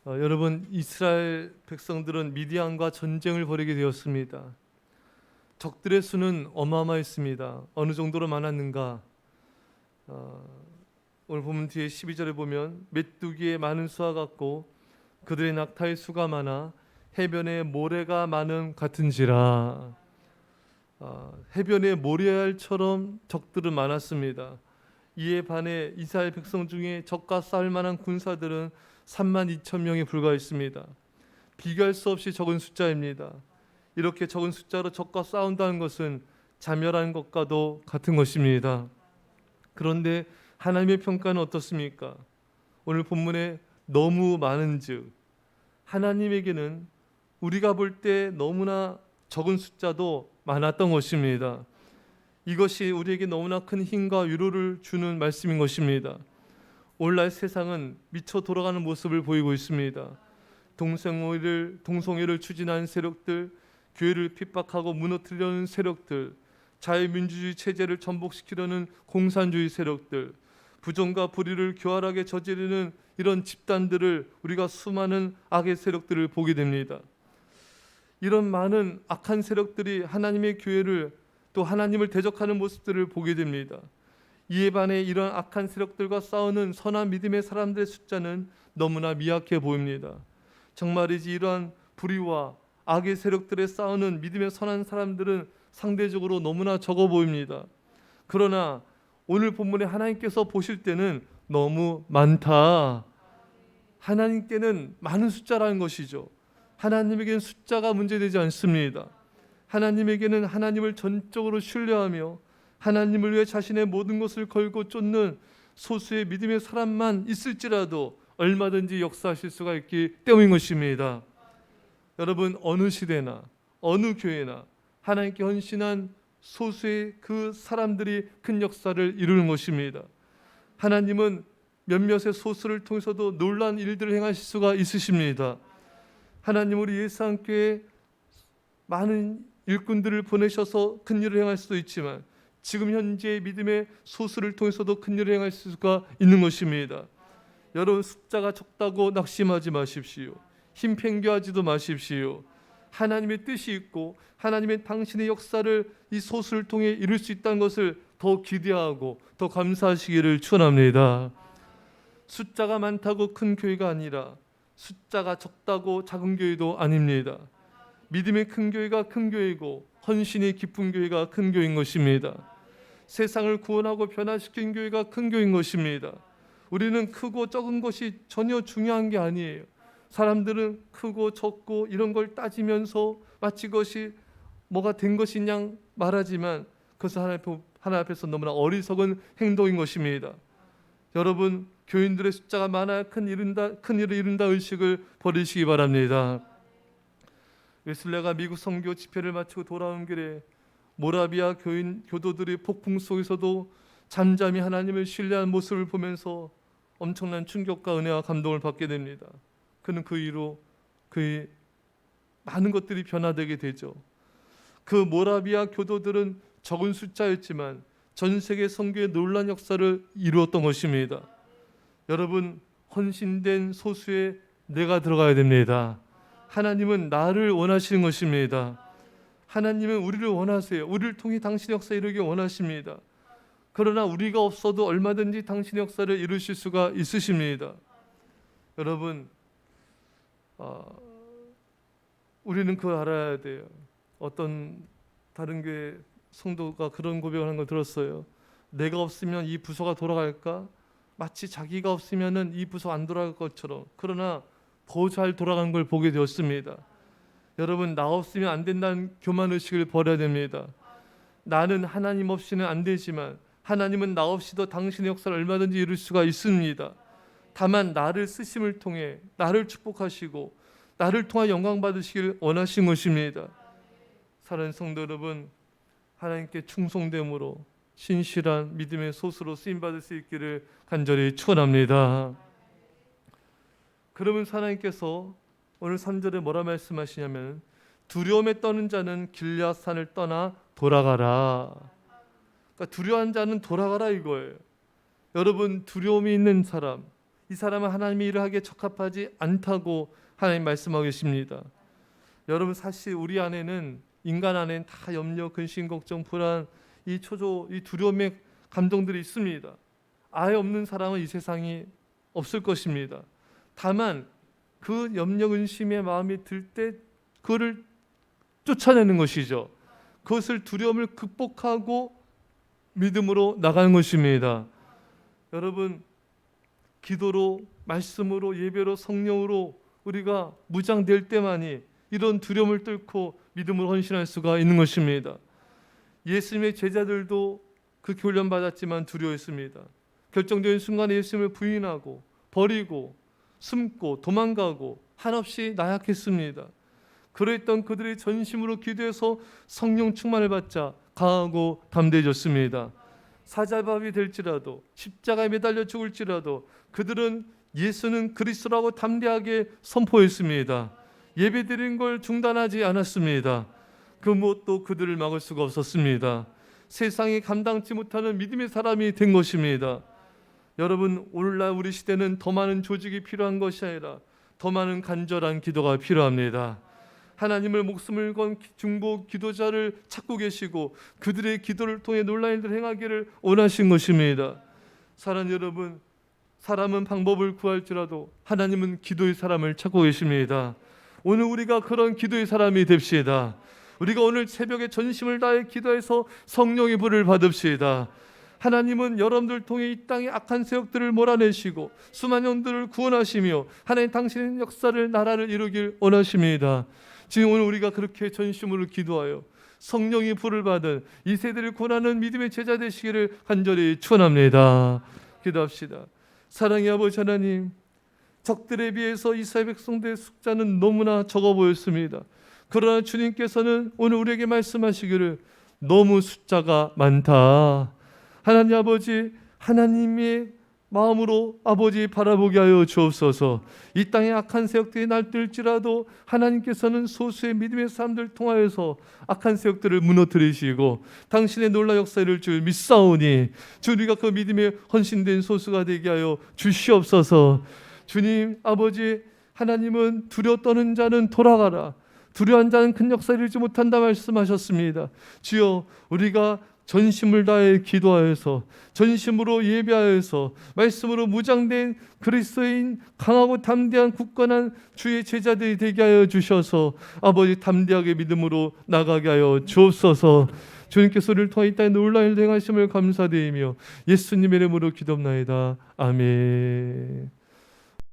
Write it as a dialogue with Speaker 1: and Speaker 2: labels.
Speaker 1: 여러분, 이스라엘 백성들은 미디안과 전쟁을 벌이게 되었습니다. 적들의 수는 어마어마했습니다. 어느 정도로 많았는가? 오늘 보면 뒤에 12절에 보면 메뚜기의 많은 수와 같고 그들의 낙타의 수가 많아 해변에 모래가 많은 같은지라. 해변에 모래알처럼 적들은 많았습니다. 이에 반해 이스라엘 백성 중에 적과 싸울 만한 군사들은 3만 2천 명에 불과했습니다. 비교할 수 없이 적은 숫자입니다. 이렇게 적은 숫자로 적과 싸운다는 것은 자멸하는 것과도 같은 것입니다. 그런데 하나님의 평가는 어떻습니까? 오늘 본문에 너무 많은즉, 하나님에게는 우리가 볼 때 너무나 적은 숫자도 많았던 것입니다. 이것이 우리에게 너무나 큰 힘과 위로를 주는 말씀인 것입니다. 오늘날 세상은 미쳐 돌아가는 모습을 보이고 있습니다. 동성애를 추진하는 세력들, 교회를 핍박하고 무너뜨리려는 세력들, 자유민주주의 체제를 전복시키려는 공산주의 세력들, 부정과 불의를 교활하게 저지르는 이런 집단들을 우리가 수많은 악의 세력들을 보게 됩니다. 이런 많은 악한 세력들이 하나님의 교회를 또 하나님을 대적하는 모습들을 보게 됩니다. 이에 반해 이런 악한 세력들과 싸우는 선한 믿음의 사람들의 숫자는 너무나 미약해 보입니다. 정말이지 이러한 불의와 악의 세력들에 싸우는 믿음의 선한 사람들은 상대적으로 너무나 적어 보입니다. 그러나 오늘 본문에 하나님께서 보실 때는 너무 많다. 하나님께는 많은 숫자라는 것이죠. 하나님에게는 숫자가 문제되지 않습니다. 하나님에게는 하나님을 전적으로 신뢰하며 하나님을 위해 자신의 모든 것을 걸고 쫓는 소수의 믿음의 사람만 있을지라도 얼마든지 역사하실 수가 있기 때문인 것입니다. 여러분, 어느 시대나 어느 교회나 하나님께 헌신한 소수의 그 사람들이 큰 역사를 이루는 것입니다. 하나님은 몇몇의 소수를 통해서도 놀라운 일들을 행하실 수가 있으십니다. 하나님 우리 예수교회에 많은 일꾼들을 보내셔서 큰 일을 행할 수도 있지만 지금 현재 믿음의 소수를 통해서도 큰 일을 행할 수가 있는 것입니다. 여러분, 숫자가 적다고 낙심하지 마십시오. 힘 팽개하지도 마십시오. 하나님의 뜻이 있고 하나님의 당신의 역사를 이 소수를 통해 이룰 수 있다는 것을 더 기대하고 더 감사하시기를 축원합니다. 숫자가 많다고 큰 교회가 아니라 숫자가 적다고 작은 교회도 아닙니다. 믿음의 큰 교회가 큰 교회고 헌신이 깊은 교회가 큰 교회인 것입니다. 세상을 구원하고 변화시킨 교회가 큰 교회인 것입니다. 우리는 크고 적은 것이 전혀 중요한 게 아니에요. 사람들은 크고 적고 이런 걸 따지면서 마치 그것이 뭐가 된 것이냐 말하지만 그것은 하나님 앞에서 너무나 어리석은 행동인 것입니다. 여러분, 교인들의 숫자가 많아야 큰 일을 이룬다 의식을 버리시기 바랍니다. 웨슬레가 미국 선교 집회를 마치고 돌아온 길에 모라비아 교도들이 폭풍 속에서도 잠잠히 하나님을 신뢰한 모습을 보면서 엄청난 충격과 은혜와 감동을 받게 됩니다. 그는 그 이후로 그의 많은 것들이 변화되게 되죠. 그 모라비아 교도들은 적은 숫자였지만 전 세계 선교의 놀라운 역사를 이루었던 것입니다. 여러분, 헌신된 소수에 내가 들어가야 됩니다. 하나님은 나를 원하시는 것입니다. 하나님은 우리를 원하세요. 우리를 통해 당신의 역사 이루기 원하십니다. 그러나 우리가 없어도 얼마든지 당신의 역사를 이루실 수가 있으십니다. 여러분, 우리는 그걸 알아야 돼요. 어떤 다른 교회 성도가 그런 고백을 하는 걸 들었어요. 내가 없으면 이 부서가 돌아갈까? 마치 자기가 없으면 이 부서 안 돌아갈 것처럼. 그러나 더 잘 돌아가는 걸 보게 되었습니다. 여러분, 나 없으면 안 된다는 교만의식을 버려야 됩니다. 나는 하나님 없이는 안 되지만 하나님은 나 없이도 당신의 역사를 얼마든지 이룰 수가 있습니다. 다만 나를 쓰심을 통해 나를 축복하시고 나를 통해 영광 받으시길 원하신 것입니다. 사랑하는 성도 여러분, 하나님께 충성됨으로 신실한 믿음의 소수로 쓰임받을 수 있기를 간절히 축원합니다. 그러면 하나님께서 오늘 3절에 뭐라 말씀하시냐면 두려움에 떠는 자는 길앗산을 떠나 돌아가라. 그러니까 두려워한 자는 돌아가라 이거예요. 여러분, 두려움이 있는 사람, 이 사람은 하나님의 일을 하기에 적합하지 않다고 하나님 말씀하고 계십니다. 여러분, 사실 우리 안에는, 인간 안에는 다 염려, 근심, 걱정, 불안, 이 초조, 이 두려움의 감정들이 있습니다. 아예 없는 사람은 이 세상이 없을 것입니다. 다만 그 염려, 근심의 마음이 들 때 그거를 쫓아내는 것이죠. 그것을, 두려움을 극복하고 믿음으로 나가는 것입니다. 여러분, 기도로, 말씀으로, 예배로, 성령으로 우리가 무장될 때만이 이런 두려움을 뚫고 믿음으로 헌신할 수가 있는 것입니다. 예수님의 제자들도 그렇게 훈련받았지만 두려워했습니다. 결정적인 순간에 예수님을 부인하고 버리고 숨고 도망가고 한없이 나약했습니다. 그러했던 그들이 전심으로 기도해서 성령 충만을 받자 강하고 담대해졌습니다. 사자밥이 될지라도, 십자가에 매달려 죽을지라도 그들은 예수는 그리스도라고 담대하게 선포했습니다. 예배드린 걸 중단하지 않았습니다. 그 무엇도 그들을 막을 수가 없었습니다. 세상이 감당치 못하는 믿음의 사람이 된 것입니다. 여러분, 오늘날 우리 시대는 더 많은 조직이 필요한 것이 아니라 더 많은 간절한 기도가 필요합니다. 하나님을 목숨을 건 중보 기도자를 찾고 계시고 그들의 기도를 통해 놀라운 일을 행하기를 원하신 것입니다. 사랑하는 여러분, 사람은 방법을 구할지라도 하나님은 기도의 사람을 찾고 계십니다. 오늘 우리가 그런 기도의 사람이 됩시다. 우리가 오늘 새벽에 전심을 다해 기도해서 성령의 불을 받읍시다. 하나님은 여러분들 통해 이 땅의 악한 세력들을 몰아내시고 수많은 영들을 구원하시며 하나님 당신의 역사를, 나라를 이루길 원하십니다. 지금 오늘 우리가 그렇게 전심으로 기도하여 성령의 불을 받은 이 세대를 구원하는 믿음의 제자 되시기를 간절히 축원합니다. 기도합시다. 사랑의 아버지 하나님, 적들에 비해서 이스라엘 백성들의 숫자는 너무나 적어 보였습니다. 그러나 주님께서는 오늘 우리에게 말씀하시기를 너무 숫자가 많다. 하나님 아버지, 하나님의 마음으로 아버지 바라보게 하여 주옵소서. 이 땅의 악한 세력들이 날뛸지라도 하나님께서는 소수의 믿음의 사람들 통하여서 악한 세력들을 무너뜨리시고 당신의 놀라운 역사를 이룰 줄 믿사오니 주, 우리가 그 믿음에 헌신된 소수가 되게 하여 주시옵소서. 주님 아버지, 하나님은 두려워 떠는 자는 돌아가라, 두려워한 자는 큰 역사를 이루지 못한다 말씀하셨습니다. 주여, 우리가 전심을 다해 기도하여서, 전심으로 예배하여서, 말씀으로 무장된 그리스도인 강하고 담대한 굳건한 주의 제자들이 되게 하여 주셔서 아버지 담대하게 믿음으로 나가게 하여 주옵소서. 주님께서 우리를 통해 이 땅에 놀라운 일을 행하심을 감사드리며 예수님의 이름으로 기도합나이다. 아멘.